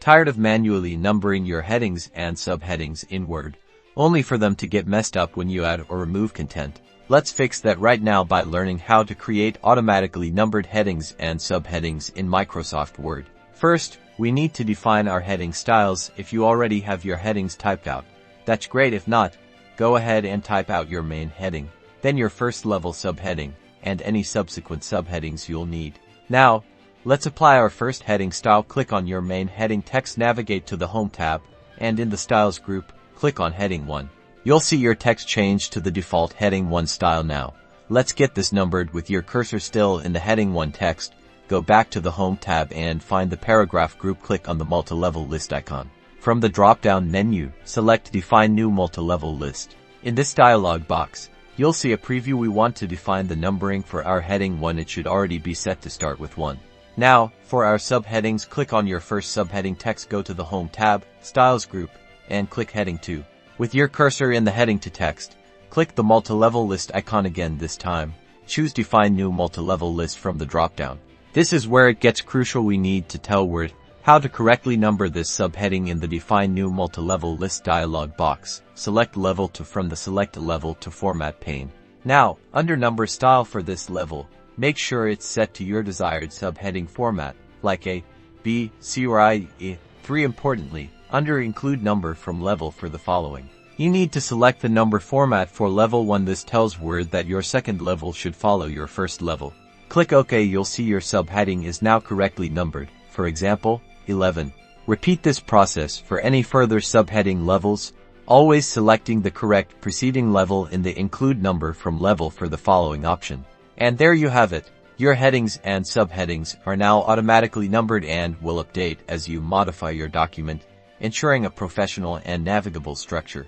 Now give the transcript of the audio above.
Tired of manually numbering your headings and subheadings in Word, only for them to get messed up when you add or remove content? Let's fix that right now by learning how to create automatically numbered headings and subheadings in Microsoft Word. First, we need to define our heading styles. If you already have your headings typed out, that's great. If not, go ahead and type out your main heading, then your first level subheading, and any subsequent subheadings you'll need. Now, let's apply our first heading style. Click on your main heading text, navigate to the Home tab, and in the Styles group, click on Heading 1. You'll see your text change to the default Heading 1 style now. Let's get this numbered. With your cursor still in the Heading 1 text, go back to the Home tab and find the Paragraph group. Click on the Multilevel list icon. From the drop-down menu, select Define New Multilevel List. In this dialog box, you'll see a preview. We want to define the numbering for our Heading 1. It should already be set to start with 1. Now, for our subheadings, click on your first subheading text, go to the Home tab, Styles group, and click Heading 2. With your cursor in the heading to text, click the Multilevel list icon again. This time, choose Define New Multilevel List from the drop-down. This is where it gets crucial. We need to tell Word how to correctly number this subheading. In the Define New Multilevel List dialog box, select Level to from the Select Level to Format pane. Now, under Number Style for this level, make sure it's set to your desired subheading format, like A, B, C or I. 3. Importantly, under Include Number from Level for the following, you need to select the number format for Level 1. This tells Word that your second level should follow your first level. Click OK. You'll see your subheading is now correctly numbered, for example, 11. Repeat this process for any further subheading levels, always selecting the correct preceding level in the Include Number from Level for the following option. And there you have it. Your headings and subheadings are now automatically numbered and will update as you modify your document, ensuring a professional and navigable structure.